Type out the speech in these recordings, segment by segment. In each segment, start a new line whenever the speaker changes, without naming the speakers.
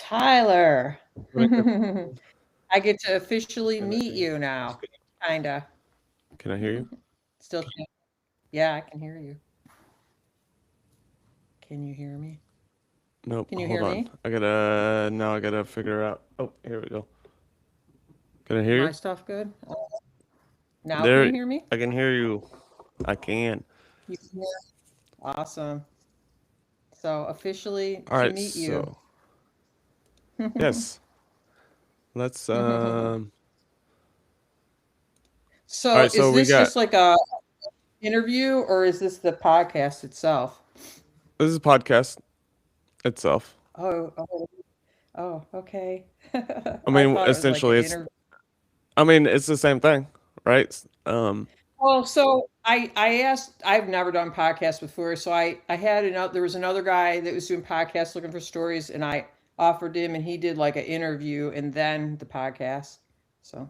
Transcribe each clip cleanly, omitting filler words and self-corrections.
Tyler,
Can I
I get to officially
can
meet you now. Kinda.
can I hear you?
Still can't. Yeah, I can hear you. Can you hear me?
Nope.
Can you
Hold
hear
on.
me?
I gotta figure out. Oh, here we go. Can I hear
My
you?
stuff good? Now can
There.
you hear me?
I can hear you. I can.
You can hear? Awesome. So officially
All
to
right.
meet you.
So yes. Let's. All
So
right. So
is
we
this
got
just like a interview or is this the podcast itself?
this is podcast itself.
Oh, oh, oh, okay.
I
I
mean,
thought it was like an
essentially, it's.
interview.
I mean, it's the same thing, right?
Well, so I asked. I've never done podcasts before, so I had another. There was another guy that was doing podcasts looking for stories, and I offered him, and he did like an interview and then the podcast. So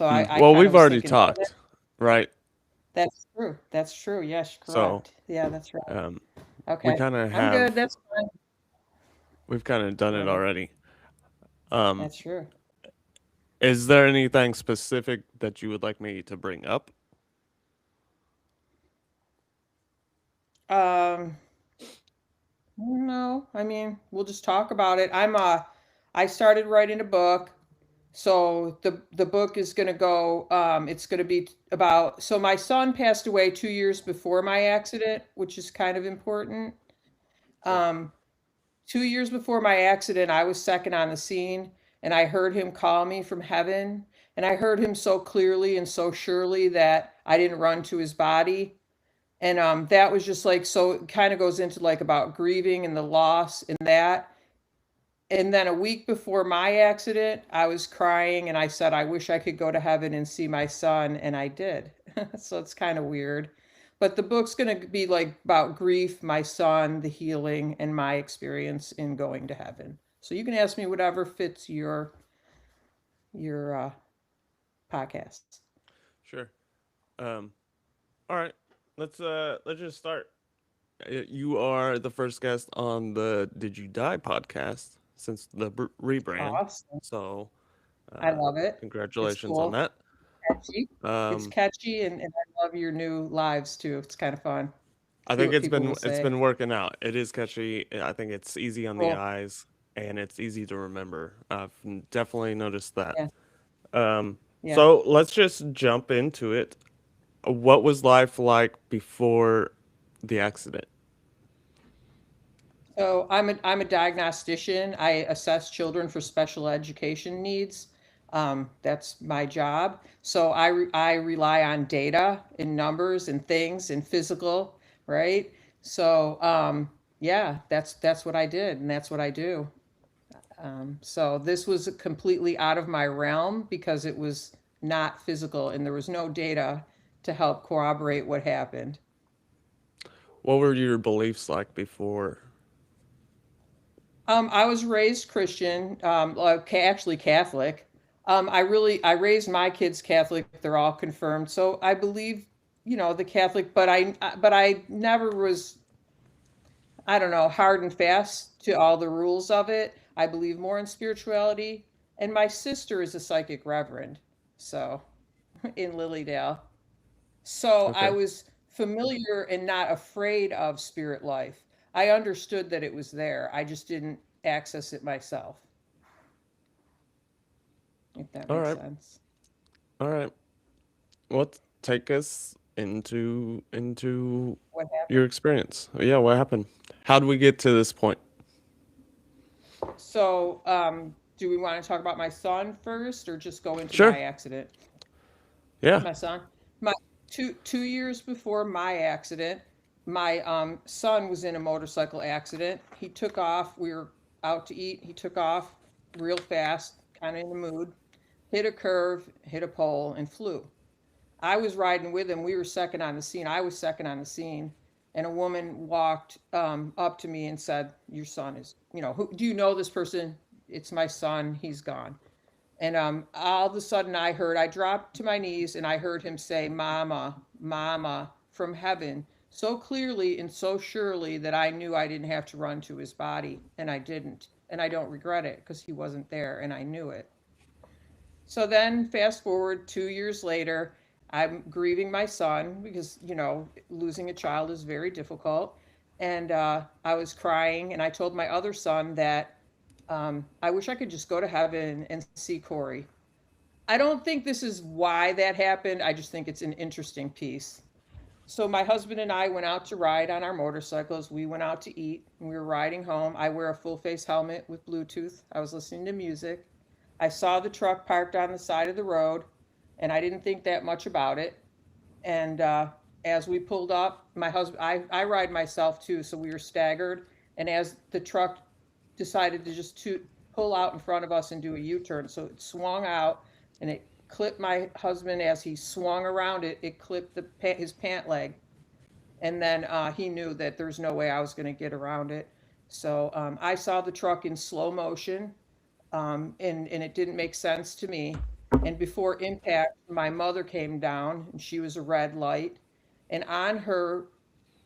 I
Well,
kind of
we've
was
already
thinking, oh,
talked, right?
that's true. That's true. Yes,
So,
correct. Yeah, that's right.
um, we
Okay,
kind of
I'm good.
have.
That's fine.
We've kind of done it
Right.
already. Um,
That's true.
is there anything specific that you would like me to bring up?
Um, no, I mean, we'll just talk about it. I started writing a book. So the book is going to go it's going to be about so my son passed away 2 years before my accident, which is kind of important.
Sure.
Um 2 years before my accident, I was second on the scene and I heard him call me from heaven and I heard him so clearly and so surely that I didn't run to his body. And that was just like so it kind of goes into like about grieving and the loss and that. And then a week before my accident, I was crying and I said, I wish I could go to heaven and see my son. And I did. So it's kind of weird. But the book's going to be like about grief, my son, the healing, and my experience in going to heaven. So you can ask me whatever fits your podcast.
Sure. Um, all right. Let's just start. You are the first guest on the Did You Die podcast since the rebrand.
Awesome.
So,
I
uh,
love it. It's
congratulations on
cool.
that.
Catchy. It's
Um,
catchy, and I love your new lives too. It's kind of fun.
I
See
think
what people will
it's
say.
been working out. It is catchy. I think it's easy on the
Cool.
eyes and it's easy to remember. I've definitely noticed that.
Yeah. Yeah.
So let's just jump into it. What was life like before the accident?
So I'm a diagnostician. I assess children for special education needs. That's my job. So I rely on data and numbers and things and physical, right? So yeah, that's what I did and that's what I do. So this was completely out of my realm because it was not physical and there was no data to help corroborate what happened.
What were your beliefs like before?
I was raised Christian, actually Catholic. I raised my kids Catholic. They're all confirmed, so I believe, the Catholic. But I never was, I don't know, hard and fast to all the rules of it. I believe more in spirituality, and my sister is a psychic reverend, so in Lilydale. So I
Okay.
was familiar and not afraid of spirit life. I understood that it was there. I just didn't access it myself, if that
All
makes
right.
sense.
All right. Let's take us into
What
your
happened?
experience. Yeah, what happened? How did we get to this point?
So, do we want to talk about my son first or just go into
Sure.
my accident?
Yeah.
My son? My 2 years before my accident, my son was in a motorcycle accident. He took off. We were out to eat. He took off real fast, kind of in the mood, hit a curve, hit a pole, and flew. I was riding with him. We were second on the scene. I was second on the scene. And a woman walked up to me and said, your son is, do you know this person? It's my son. He's gone. And all of a sudden, I dropped to my knees and I heard him say, Mama, Mama, from heaven. so clearly and so surely that I knew I didn't have to run to his body, and I didn't. And I don't regret it because he wasn't there and I knew it. So then, fast forward 2 years later, I'm grieving my son because, losing a child is very difficult. And I was crying, and I told my other son that I wish I could just go to heaven and see Corey. I don't think this is why that happened. I just think it's an interesting piece. So my husband and I went out to ride on our motorcycles. We went out to eat. And we were riding home. I wear a full face helmet with Bluetooth. I was listening to music. I saw the truck parked on the side of the road, and I didn't think that much about it. And as we pulled up, my husband, I ride myself too, so we were staggered. And as the truck decided to just pull out in front of us and do a U-turn, so it swung out and it clipped my husband as he swung around it. It clipped his pant leg, and then he knew that there's no way I was going to get around it. So I saw the truck in slow motion, and it didn't make sense to me. And before impact, my mother came down, and she was a red light, and on her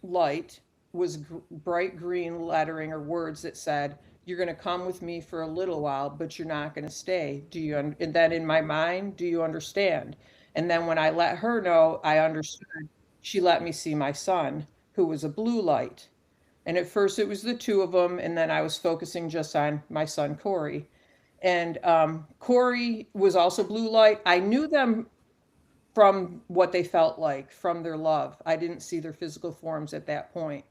light was bright green lettering or words that said, "You're going to come with me for a little while, but you're not going to stay. Do you?" And then in my mind, "Do you understand?" And then when I let her know I understood, she let me see my son, who was a blue light. And at first it was the two of them, and then I was focusing just on my son Corey. And Corey was also blue light. I knew them from what they felt like, from their love. I didn't see their physical forms at that point.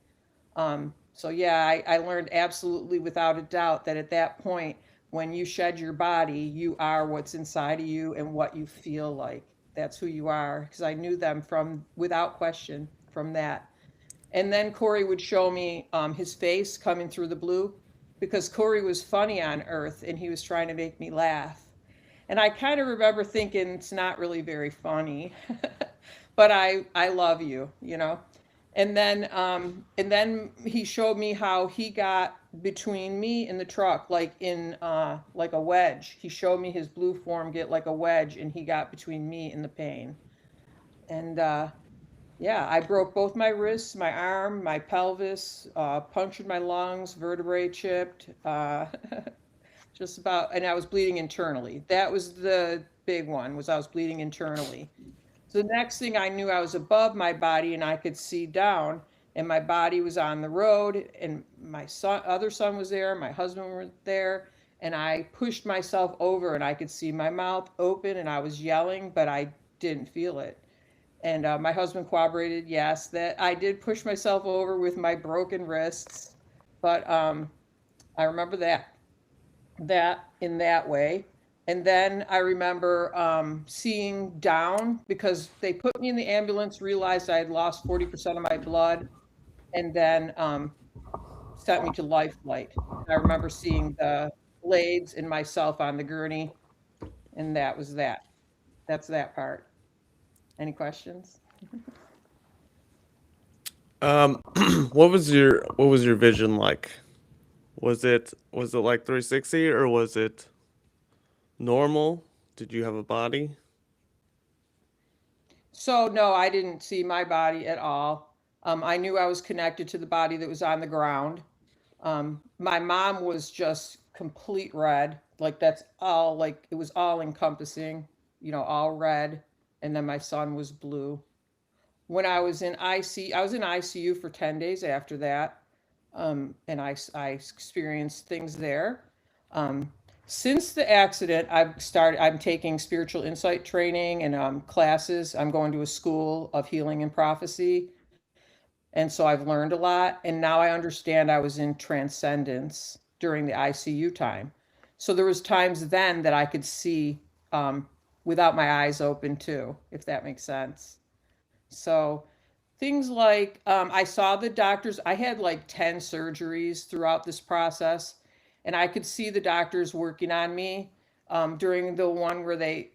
So yeah, I learned absolutely without a doubt that at that point, when you shed your body, you are what's inside of you and what you feel like. That's who you are. Because I knew them from, without question, from that. And then Corey would show me his face coming through the blue, because Corey was funny on Earth and he was trying to make me laugh. And I kind of remember thinking it's not really very funny, but I love you. And then he showed me how he got between me and the truck, like in like a wedge. He showed me his blue form get like a wedge, and he got between me and the pain. And yeah, I broke both my wrists, my arm, my pelvis, punctured my lungs, vertebrae chipped, just about, and I was bleeding internally. That was the big one, was I was bleeding internally. So the next thing I knew, I was above my body and I could see down, and my body was on the road, and my other son was there, my husband was there, and I pushed myself over and I could see my mouth open and I was yelling, but I didn't feel it. And my husband corroborated, yes, that I did push myself over with my broken wrists. But I remember that in that way. And then I remember seeing down, because they put me in the ambulance, realized I had lost 40% of my blood, and then sent me to life flight. I remember seeing the blades and myself on the gurney, and that was that. That's that part. Any questions?
Um, what was your vision like? Was it like 360, or was it normal? Did you have a body?
So no, I didn't see my body at all. I knew I was connected to the body that was on the ground. My mom was just complete red, like that's all, like it was all encompassing, all red. And then my son was blue. When I was in IC, I was in ICU for 10 days after that. And I experienced things there. Um, since the accident, I'm taking spiritual insight training and classes. I'm going to a school of healing and prophecy. And so I've learned a lot. And now I understand I was in transcendence during the ICU time. So there was times then that I could see without my eyes open too, if that makes sense. So things like I saw the doctors. I had like 10 surgeries throughout this process, and I could see the doctors working on me. During the one where they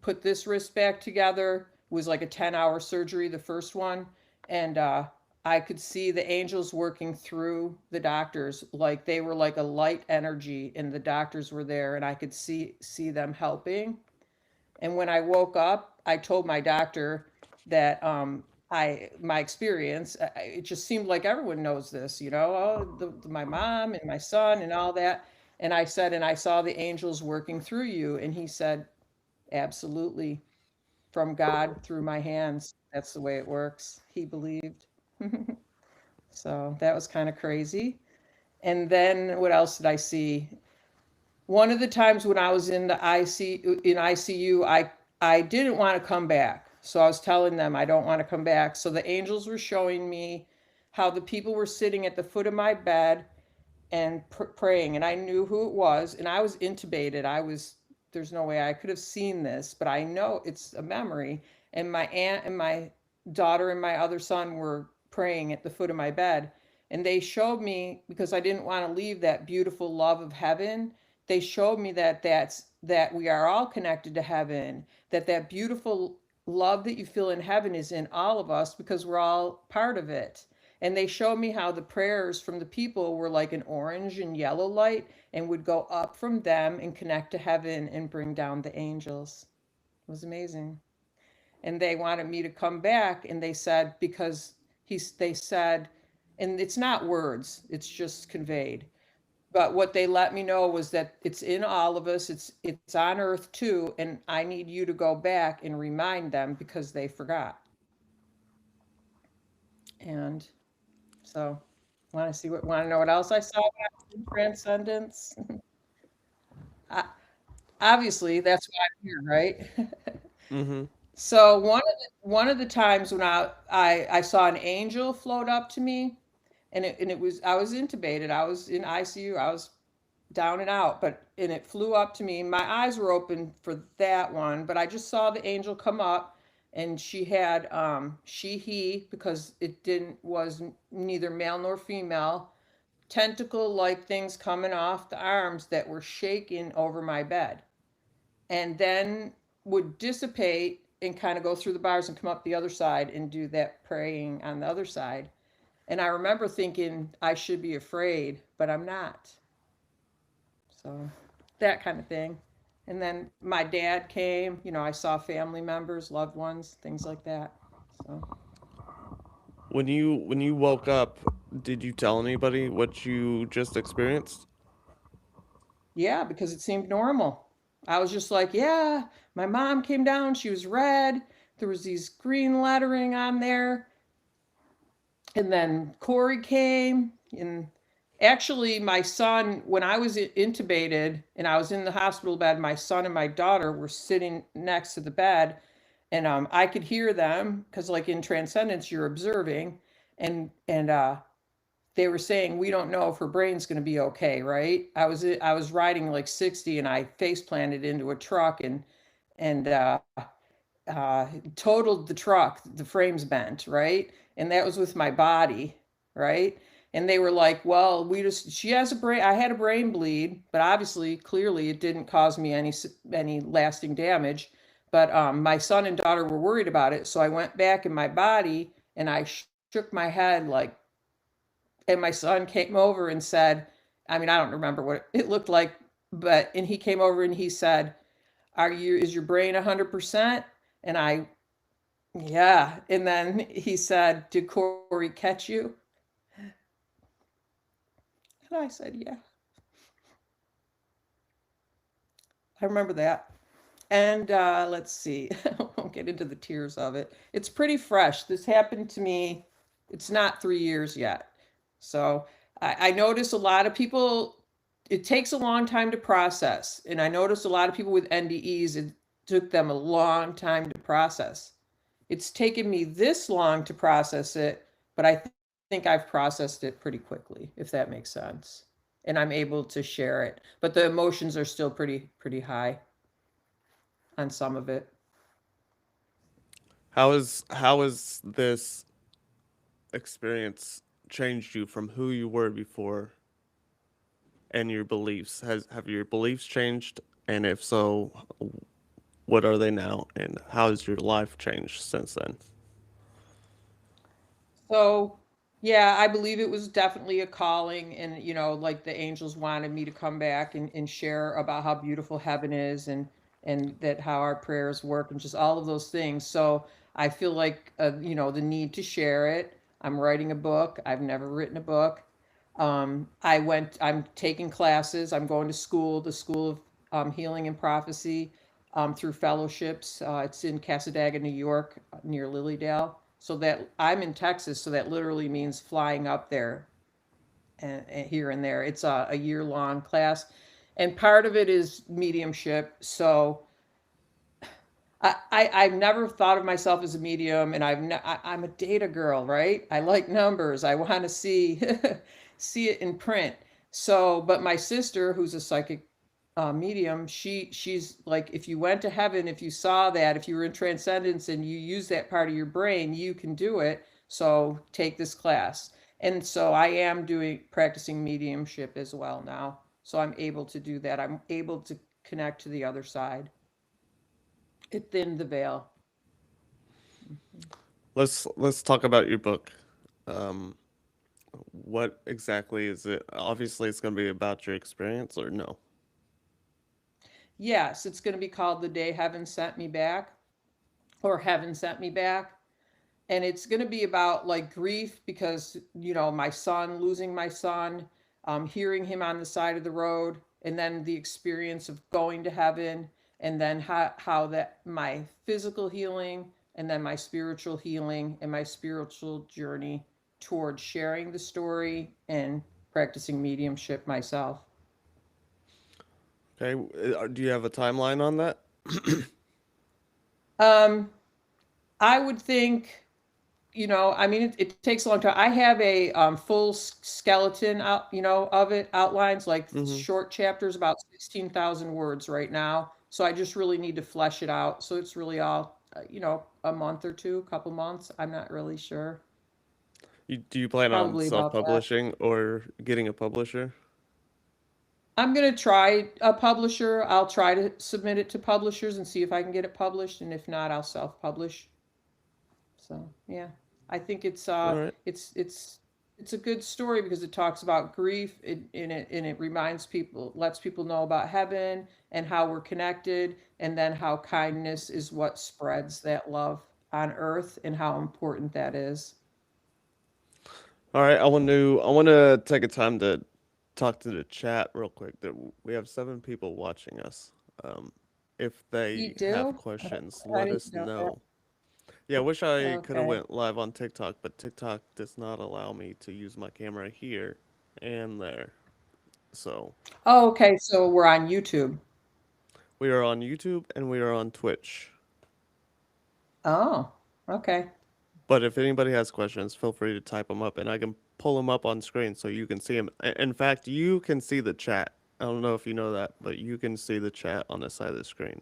put this wrist back together, was like a 10-hour surgery, the first one. And I could see the angels working through the doctors, like they were like a light energy, and the doctors were there, and I could see them helping. And when I woke up, I told my doctor that my experience, it just seemed like everyone knows this, oh, my mom and my son and all that. And I said, and I saw the angels working through you. And he said, absolutely, from God through my hands. That's the way it works. He believed. So that was kind of crazy. And then what else did I see? One of the times when I was in the ICU, I didn't want to come back. So I was telling them I don't want to come back. So the angels were showing me how the people were sitting at the foot of my bed and praying, and I knew who it was, and I was intubated. There's no way I could have seen this, but I know it's a memory. And my aunt and my daughter and my other son were praying at the foot of my bed, and they showed me, because I didn't want to leave that beautiful love of heaven. They showed me that we are all connected to heaven, that beautiful love that you feel in heaven is in all of us because we're all part of it. And they showed me how the prayers from the people were like an orange and yellow light and would go up from them and connect to heaven and bring down the angels. It was amazing. And they wanted me to come back, and they said, because they said, and it's not words, it's just conveyed. But what they let me know was that it's in all of us, it's on earth too, and I need you to go back and remind them because they forgot. And so, want to know what else I saw when I was in Transcendence? I, Obviously, that's why I'm here, right?
Mm-hmm.
So one of the times when I saw an angel float up to me, and it was, I was intubated, I was in ICU, I was down and out, and it flew up to me. My eyes were open for that one, but I just saw the angel come up, and she had he, because it didn't was neither male nor female, tentacle like things coming off the arms that were shaking over my bed, and then would dissipate and kind of go through the bars and come up the other side and do that praying on the other side. And I remember thinking I should be afraid, but I'm not. So that kind of thing. And then my dad came, I saw family members, loved ones, things like that. So
When you woke up, did you tell anybody what you just experienced?
yeah, because it seemed normal. I was just like, yeah, my mom came down, she was red, there was these green lettering on there. And then Corey came, and actually my son, when I was intubated and I was in the hospital bed, my son and my daughter were sitting next to the bed, and I could hear them because, like in Transcendence, you're observing, and they were saying, we don't know if her brain's going to be okay, right? I was riding like 60, and I face planted into a truck, and totaled the truck. The frame's bent, right? And that was with my body, right? And they were like, well, she has a brain, I had a brain bleed, but obviously, clearly, it didn't cause me any lasting damage. But my son and daughter were worried about it. So I went back in my body, and I shook my head like, and my son came over and said, I mean, I don't remember what it looked like, and he came over and he said, is your brain 100%? And yeah. And then he said, did Corey catch you? And I said, yeah. I remember that. And let's see, I won't get into the tears of it. It's pretty fresh. This happened to me, it's not 3 years yet. So I notice a lot of people, it takes a long time to process. And I noticed a lot of people with NDEs, it took them a long time to process. It's taken me this long to process it, but I think I've processed it pretty quickly, if that makes sense. And I'm able to share it, but the emotions are still pretty high on some of it.
How is this experience changed you from who you were before and your beliefs? Have your beliefs changed? And if so, what are they now? And how has your life changed since then?
So, yeah, I believe it was definitely a calling, and like the angels wanted me to come back and share about how beautiful heaven is, and that how our prayers work, and just all of those things. So I feel like, the need to share it. I'm writing a book. I've never written a book. I'm taking classes. I'm going to school, the School of Healing and Prophecy, through fellowships. It's in Casadaga, New York, near Lilydale. So that I'm in Texas, so that literally means flying up there and here and there. It's a year long class, and part of it is mediumship. So I've never thought of myself as a medium, and I'm a data girl, right? I like numbers. I want to see see it in print. So, but my sister, who's a psychic medium, she's like, if you went to heaven, if you saw that, if you were in transcendence and you use that part of your brain, you can do it. So take this class. And so I am doing practicing mediumship as well now. So I'm able to do that. I'm able to connect to the other side. It thinned the veil.
Let's talk about your book. Um, what exactly is it? Obviously, it's going to be about your experience, or no?
Yes, it's going to be called The Day Heaven Sent Me Back, or Heaven Sent Me Back. And it's going to be about like grief because, my son, losing my son, hearing him on the side of the road, and then the experience of going to heaven, and then how that my physical healing, and then my spiritual healing, and my spiritual journey towards sharing the story and practicing mediumship myself.
Okay. Do you have a timeline on that?
Um, I would think, I mean, it takes a long time. I have a full skeleton out, of it, outlines, like
Mm-hmm.
short chapters, about 16,000 words right now. So I just really need to flesh it out. So it's really all, a month or two, a couple months. I'm not really sure.
Do you plan on
Probably about that.
self-publishing or getting a publisher?
I'm going to try a publisher. I'll try to submit it to publishers and see if I can get it published. And if not, I'll self-publish. So yeah, I think
All right.
it's a good story because it talks about grief and it reminds people, lets people know about heaven and how we're connected, and then how kindness is what spreads that love on earth and how important that is.
All right. I want to take a time to talk to the chat real quick. That we have 7 people watching us. Um, if
You
they have
do?
questions,
I
let
didn't
us
know that.
know. Yeah, I wish I could have
Okay.
went live on TikTok, but TikTok does not allow me to use my camera here and there. So
Oh, okay. So we're on YouTube.
we are on YouTube and we are on Twitch.
Oh, okay.
But if anybody has questions, feel free to type them up and I can pull them up on screen so you can see them. In fact, you can see the chat. I don't know if you know that, but you can see the chat on the side of the screen,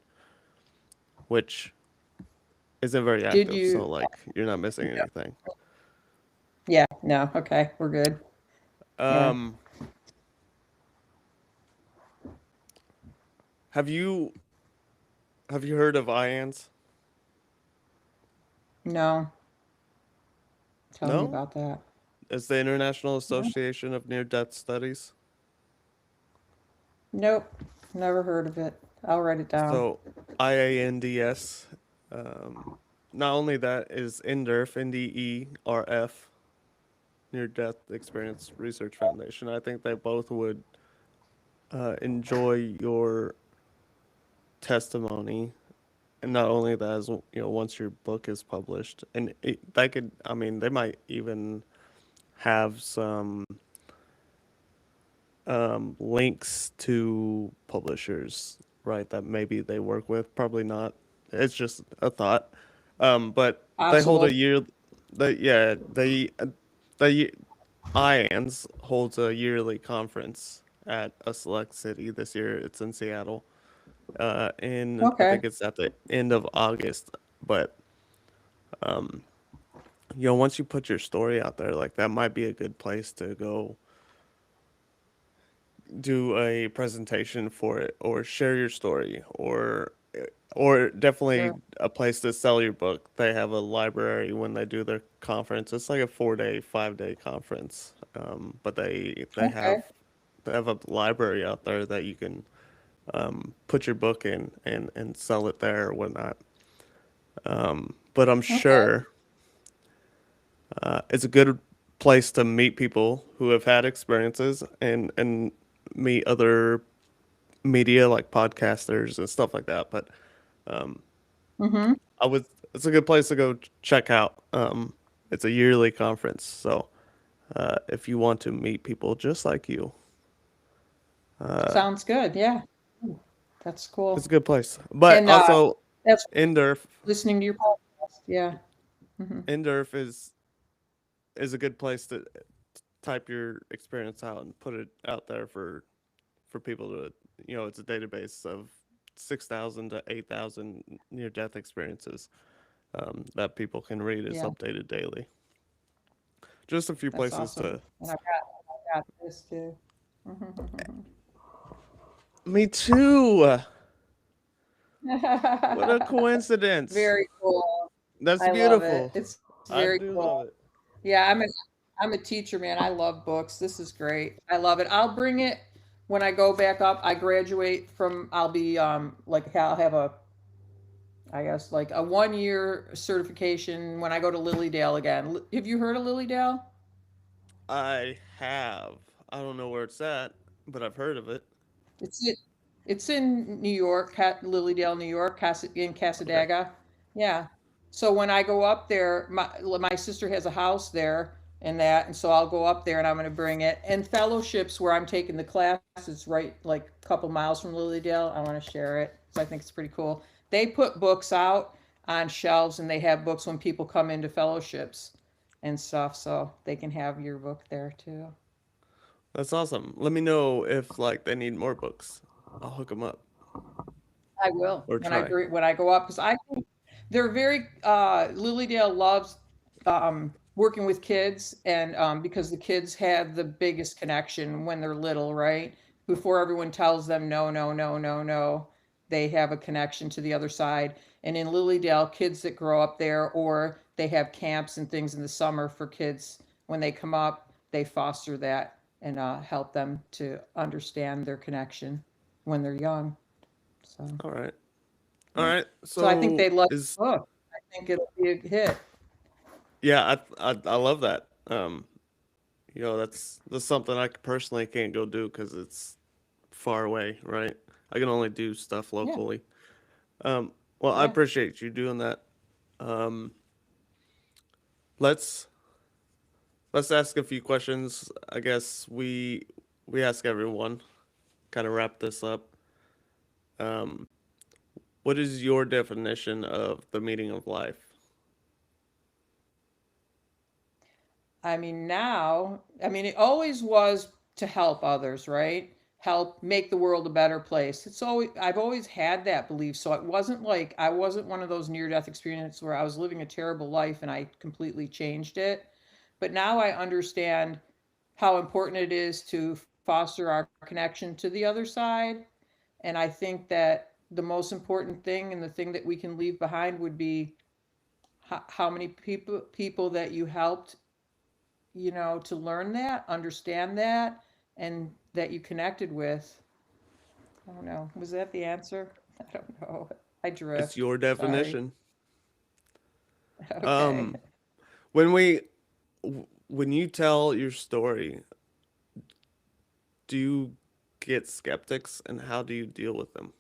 which isn't very
Did
active. So,
you?
like, you're not missing anything.
Yeah. No. Okay. We're good. Yeah.
Um, have you have you heard of IANS?
No. Tell me
No?
about that.
It's the International
No.
Association of Near Death Studies.
Nope, never heard of it. I'll write it down.
So IANDS. Um, Not only that is NDERF, NDERF, Near Death Experience Research Foundation. I think they both would enjoy your testimony, and not only that, as once your book is published, and they could, I mean, they might even have some links to publishers, right? That maybe they work with. Probably not. It's just a thought. But they hold a
Possible.
year. The IANS holds a yearly conference at a select city. This year, it's in Seattle. And I
Okay.
think it's at the end of August. But once you put your story out there, like that might be a good place to go do a presentation for it or share your story or definitely
Sure.
a place to sell your book. They have a library when they do their conference. It's like a 4-day, 5-day conference. But
Okay.
they have a library out there that you can put your book in and sell it there or whatnot. but I'm
Okay.
sure it's a good place to meet people who have had experiences and meet other media like podcasters and stuff like that. But um,
Mm-hmm.
I would it's a good place to go check out. It's a yearly conference, so if you want to meet people just like you, uh,
Sounds good. Yeah. Ooh, that's
it's a
cool.
good place. But
And
also,
that's
Endurf,
listening to your podcast. Yeah. Hmm.
Endurf is a good place to type your experience out and put it out there for people to, it's a database of 6,000 to 8,000 near death experiences that people can read. Is
Yeah.
updated daily. Just a few
That's
places
awesome.
to.
And I've got this too.
Me too. What a coincidence.
Very cool.
That's
I love it.
beautiful.
It's
I
very
do love
cool.
it.
Yeah, I'm a teacher, man. I love books. This is great. I love it. I'll bring it when I go back up. I graduate from I'll be like I'll have a I guess like a 1 year certification when I go to Lilydale again. Have you heard of Lilydale?
I have. I don't know where it's at, but I've heard of it.
It's it. It's in New York, Lilydale, New York, in
Okay.
Casadaga. Yeah. So when I go up there, my sister has a house there and that, and so I'll go up there and I'm going to bring it. And fellowships where I'm taking the class, it's right like a couple miles from Lilydale. I want to share it, so I think it's pretty cool. They put books out on shelves, and they have books when people come into fellowships and stuff, so they can have your book there too.
That's awesome. Let me know if like they need more books. I'll hook them up
I will
or try.
when I go up because I think they're very Lilydale loves working with kids and because the kids have the biggest connection when they're little, right? Before everyone tells them no, no, no, no, no, they have a connection to the other side. And in Lilydale, kids that grow up there or they have camps and things in the summer for kids when they come up, they foster that and help them to understand their connection when they're young. So.
All right. All
Yeah.
right.
So I think
So
they'd love
is
the book. I think it'll be a hit.
yeah, I love that. That's something I personally can't go do because it's far away, right? I can only do stuff
Yeah,
locally. Um, well, I
yeah.
appreciate you doing that. Um, let's let's ask a few questions. I guess we ask everyone. Kind of wrap this up. Um, what is your definition of the meaning of life?
It always was to help others, right? Help make the world a better place. I've always had that belief. So it wasn't like I wasn't one of those near death experiences where I was living a terrible life and I completely changed it. But now I understand how important it is to foster our connection to the other side. And I think that the most important thing and the thing that we can leave behind would be how many people that you helped, to learn that, understand that, and that you connected with. I don't know. Was that the answer? I don't know. I
It's
drift.
your
Sorry.
definition.
Okay.
Um, when we when you tell your story, do you get skeptics and how do you deal with them?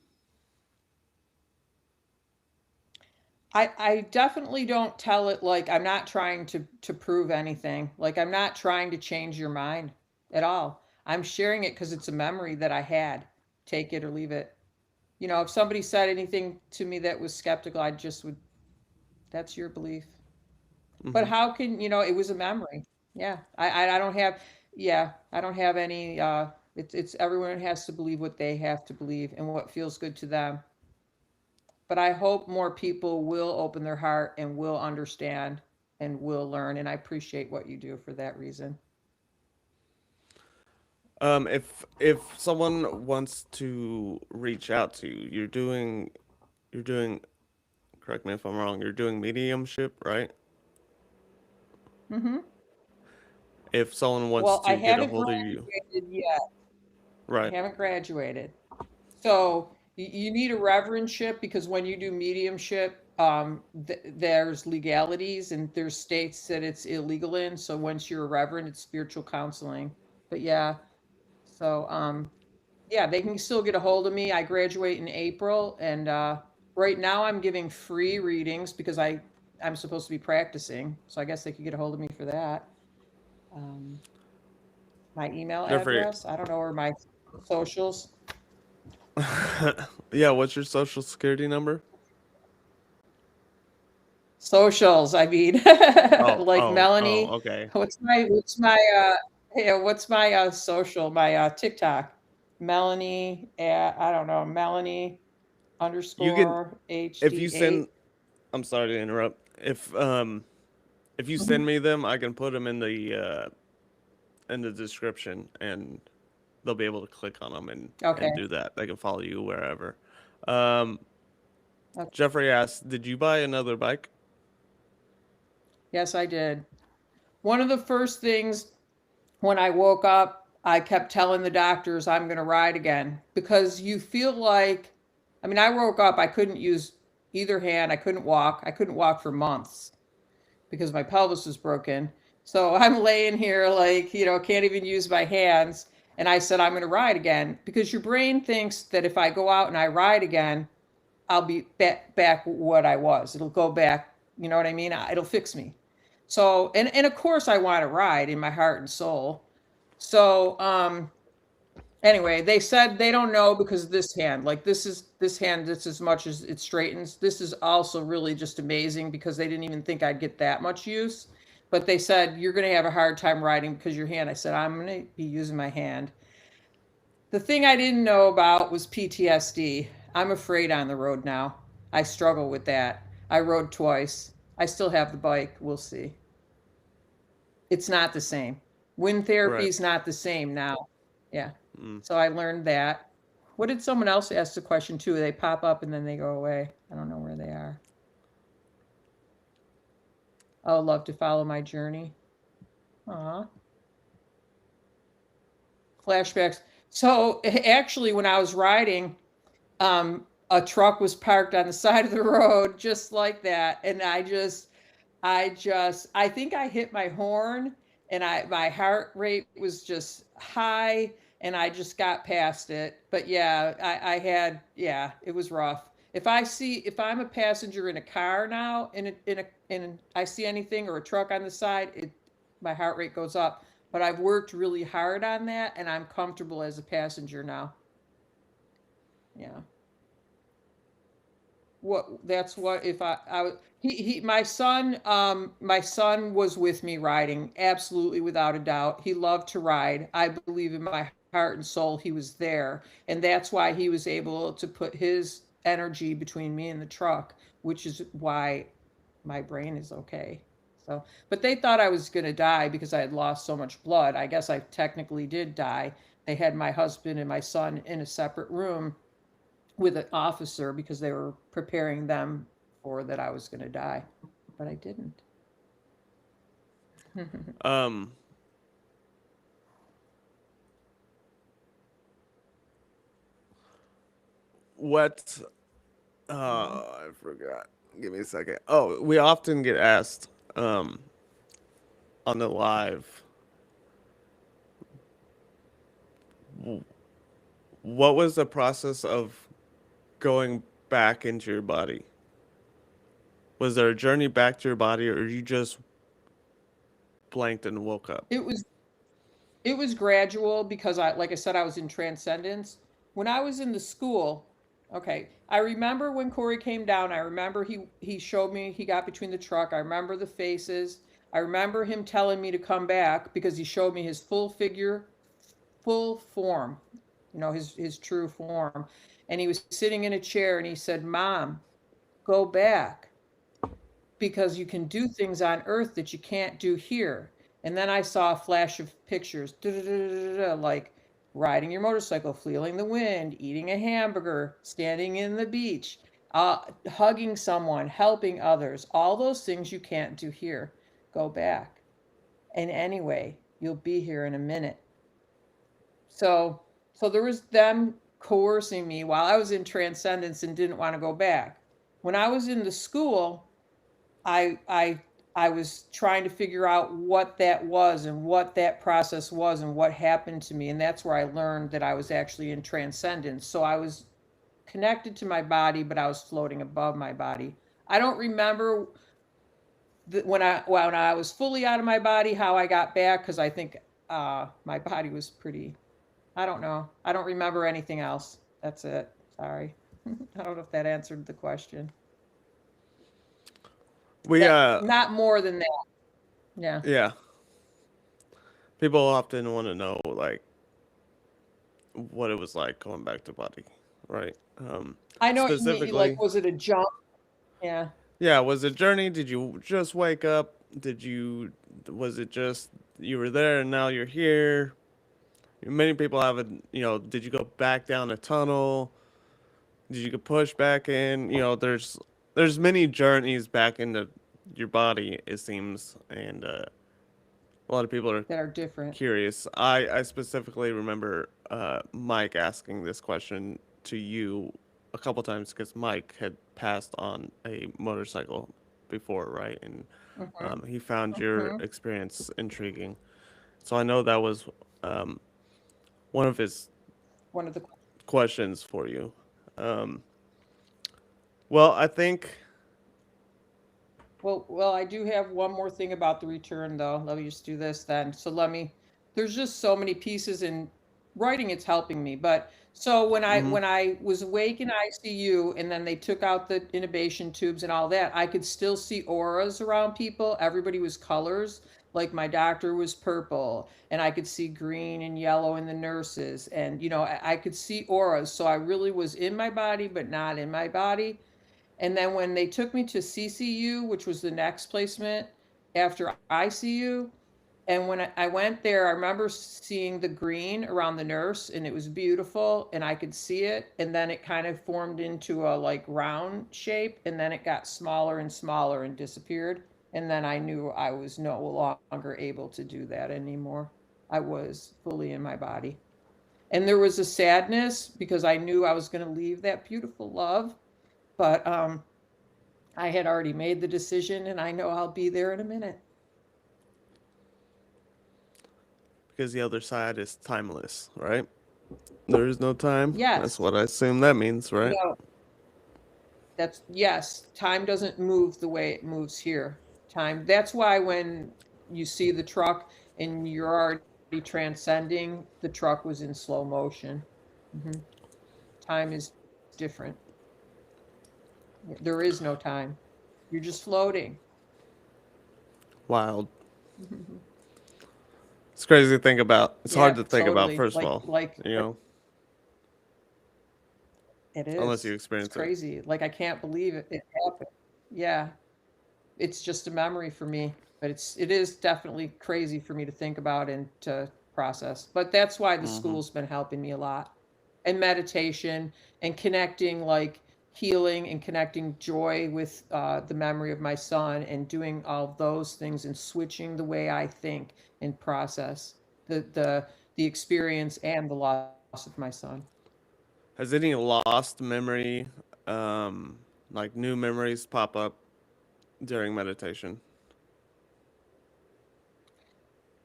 I definitely don't tell it like I'm not trying to prove anything. Like I'm not trying to change your mind at all. I'm sharing it because it's a memory that I had. Take it or leave it. If somebody said anything to me that was skeptical, I just would, that's your belief. But
Hmm.
how can, it was a memory. Yeah. I don't have, yeah, I don't have any, it's everyone has to believe what they have to believe and what feels good to them. But I hope more people will open their heart and will understand and will learn. And I appreciate what you do for that reason.
If someone wants to reach out to you, you're doing. Correct me if I'm wrong. You're doing mediumship, right?
Hmm.
If someone wants
Well, I
to get a
haven't
hold of you,
graduated yet. I
right?
haven't graduated. So you need a reverendship because when you do mediumship, there's legalities and there's states that it's illegal in. So once you're a reverend, it's spiritual counseling. But yeah, so yeah, they can still get a hold of me. I graduate in April, and right now I'm giving free readings because I'm supposed to be practicing. So I guess they could get a hold of me for that. Um, my email
Jeffrey.
address, I don't know, or my socials.
Yeah, what's your social security number?
Socials, I mean, like
Oh,
Melanie.
okay.
What's my social, my TikTok? Melanie, I don't know, Melanie
You can
underscore
if you
HD8.
send I'm sorry to interrupt. If you send me them, I can put them in the description, and they'll be able to click on them
Okay.
and do that. They can follow you wherever. Um,
Okay.
Jeffrey asked, "Did you buy another bike?"
Yes, I did. One of the first things when I woke up, I kept telling the doctors I'm going to ride again because you feel like, I mean, I woke up, I couldn't use either hand. I couldn't walk. I couldn't walk for months because my pelvis was broken. So I'm laying here like, can't even use my hands. And I said, I'm going to ride again because your brain thinks that if I go out and I ride again, I'll be back what I was. It'll go back, you know what I mean? It'll fix me. So, and of course I want to ride in my heart and soul. So, anyway, they said they don't know because this hand, like this hand, that's as much as it straightens. This is also really just amazing because they didn't even think I'd get that much use. But they said you're going to have a hard time riding because your hand. I said I'm going to be using my hand. The thing I didn't know about was PTSD. I'm afraid on the road now. I struggle with that. I rode twice. I still have the bike. We'll see. It's not the same. Wind therapy
Right.
is not the same now. Yeah.
Mm.
So I learned that. What did someone else ask the question too? They pop up and then they go away. I don't know where they are. Oh, love to follow my journey. Aw. Flashbacks. So actually, when I was riding, a truck was parked on the side of the road just like that, and I think I hit my horn, and my heart rate was just high, and I just got past it. But yeah, yeah, it was rough. If I'm a passenger in a car now, I see anything or a truck on the side, my heart rate goes up. But I've worked really hard on that, and I'm comfortable as a passenger now. Yeah. That's what if I he my son was with me riding, absolutely, without a doubt. He loved to ride. I believe in my heart and soul he was there, and that's why he was able to put his energy between me and the truck, which is why my brain is okay. So, but they thought I was going to die because I had lost so much blood. I guess I technically did die. They had my husband and my son in a separate room with an officer because they were preparing them for that I was going to die, but I didn't.
Um, what? I forgot. Give me a second. Oh, we often get asked on the live, what was the process of going back into your body? Was there a journey back to your body, or you just blanked and woke up?
it was it was gradual because like I said, I was in transcendence. When I was in the school, okay, I remember when Corey came down. I remember he showed me, he got between the truck. I remember the faces. I remember him telling me to come back because he showed me his full figure, full form, his true form. And he was sitting in a chair and he said, Mom, go back because you can do things on earth that you can't do here. And then I saw a flash of pictures, like riding your motorcycle, feeling the wind, eating a hamburger, standing in the beach, hugging someone, helping others, all those things you can't do here. Go back. And anyway, you'll be here in a minute. So there was them coercing me while I was in transcendence and didn't want to go back. when I was in the school, I was trying to figure out what that was and what that process was and what happened to me. And that's where I learned that I was actually in transcendence. So I was connected to my body, but I was floating above my body. I don't remember when I was fully out of my body how I got back, because I think my body was pretty. I don't know. I don't remember anything else. That's it. Sorry. I don't know if that answered the question.
We
That not more than that. Yeah.
yeah. People often want to know like what it was like going back to body, right?
I know what you mean.
Specifically,
Like, was it a jump? Yeah.
yeah, was it a journey? Did you just wake up? Was it just you were there and now you're here? Many people haven't, did you go back down a tunnel? Did you get pushed back in? There's many journeys back into your body, it seems, and a lot of people are
That are different.
curious. I specifically remember Mike asking this question to you a couple times because Mike had passed on a motorcycle before, right? And
Mm-hmm.
he found your
Mm-hmm.
experience intriguing. So I know that was one of his
One of the
questions for you. Um, well, I think.
well, I do have one more thing about the return though. Let me just do this then. So there's just so many pieces in writing, it's helping me. But so
Mhm.
when I was awake in ICU and then they took out the intubation tubes and all that, I could still see auras around people. Everybody was colors. Like my doctor was purple, and I could see green and yellow in the nurses, and I could see auras. So I really was in my body, but not in my body. And then when they took me to CCU, which was the next placement after ICU, and when I went there, I remember seeing the green around the nurse, and it was beautiful, and I could see it. And then it kind of formed into a like round shape, and then it got smaller and smaller and disappeared. And then I knew I was no longer able to do that anymore. I was fully in my body. And there was a sadness because I knew I was going to leave that beautiful love, but I had already made the decision, and I know I'll be there in a minute.
Because the other side is timeless, right? There is no time. That's
Yes.
what I assume that means, right?
No, that's yes. Time doesn't move the way it moves here. Time. That's why when you see the truck and you're already transcending, the truck was in slow motion. Hmm. Time is different. There is no time. You're just floating.
Wild. It's crazy to think about. It's hard
Yeah,
to think about,
totally.
first of all, you know,
It
unless you
is. It's
experience it.
crazy. Like I can't believe it happened. Yeah. It's just a memory for me, but it is definitely crazy for me to think about and to process. But that's why the
Hmm.
school's been helping me a lot. And meditation and connecting, like healing and connecting joy with the memory of my son, and doing all those things and switching the way I think and process the experience and the loss of my son.
Has any lost memory, um, like new memories, pop up during meditation?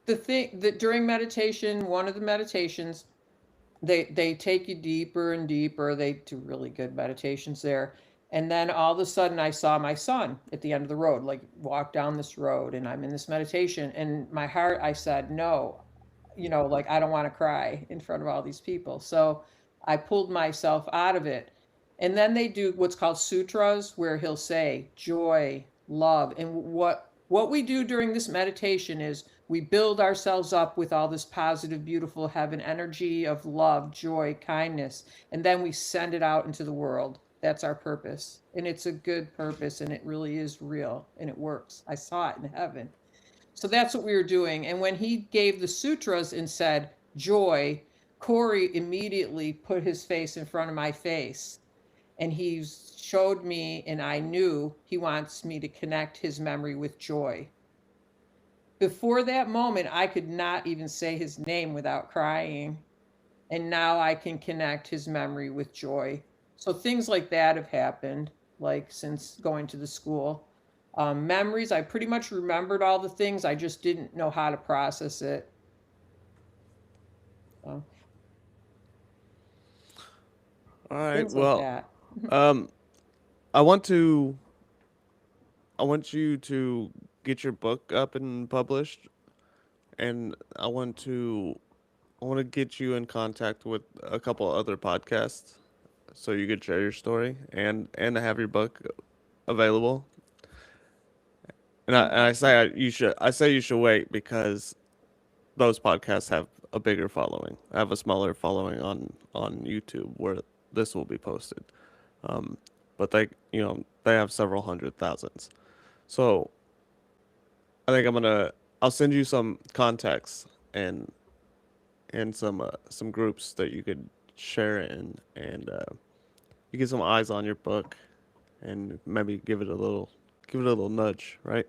The thing that during meditation, one of the meditations, they take you deeper and deeper. They do really good meditations there. And then all of a sudden I saw my son at the end of the road, like walk down this road, and I'm in this meditation, and my heart, I said, no, like I don't want to cry in front of all these people. So I pulled myself out of it. And then they do what's called sutras, where he'll say joy, love. And what we do during this meditation is we build ourselves up with all this positive, beautiful heaven energy of love, joy, kindness, and then we send it out into the world. That's our purpose. And it's a good purpose, and it really is real, and it works. I saw it in heaven. So that's what we were doing. And when he gave the sutras and said joy, Corey immediately put his face in front of my face, and he showed me, and I knew he wants me to connect his memory with joy. Before that moment, I could not even say his name without crying. And now I can connect his memory with joy. So things like that have happened. like since going to the school. Memories, I pretty much remembered all the things. I just didn't know how to process it. So,
All right.
things like
Well,
that.
um, I want to. I want you to get your book up and published, and I want to get you in contact with a couple other podcasts so you could share your story and have your book available. And I say I say you should wait because those podcasts have a bigger following. I have a smaller following on YouTube where this will be posted. Um, but they have several hundred thousands. So I think I'll send you some contacts and some groups that you could share in, and you get some eyes on your book, and maybe give it a little nudge, right?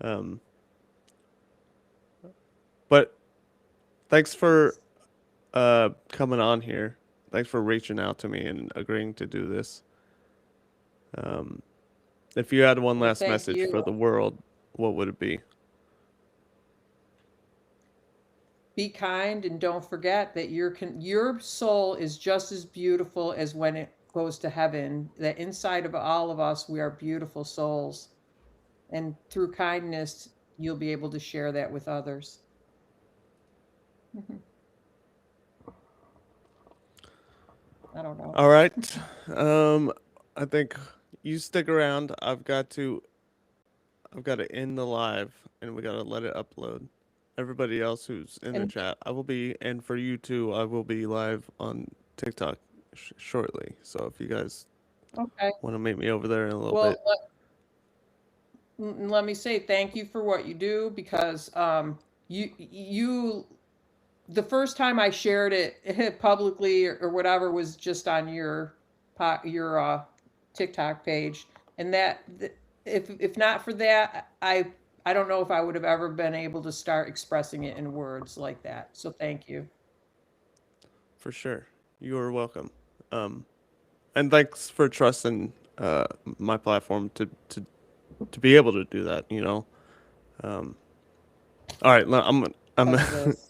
Um, but thanks for coming on here. Thanks for reaching out to me and agreeing to do this. Um, if you had one
Well,
last
thank
message for
you.
the world, what would it be?
Be kind and don't forget that your soul is just as beautiful as when it goes to heaven. That inside of all of us, we are beautiful souls. And through kindness, you'll be able to share that with others. I don't know.
All right. I think you stick around. I've got to end the live and we got to let it upload. Everybody else who's in the
And
chat, I will be, and for you too, I will be live on TikTok shortly. So if you guys
okay.
want to meet me over there in a little
Well,
bit,
let me say thank you for what you do, because you the first time I shared it publicly or whatever was just on your TikTok page, and if not for that, I don't know if I would have ever been able to start expressing it in words like that. So thank you.
for sure, you are welcome. Um, and thanks for trusting my platform to be able to do that. You know. All right, I'm
Because of this.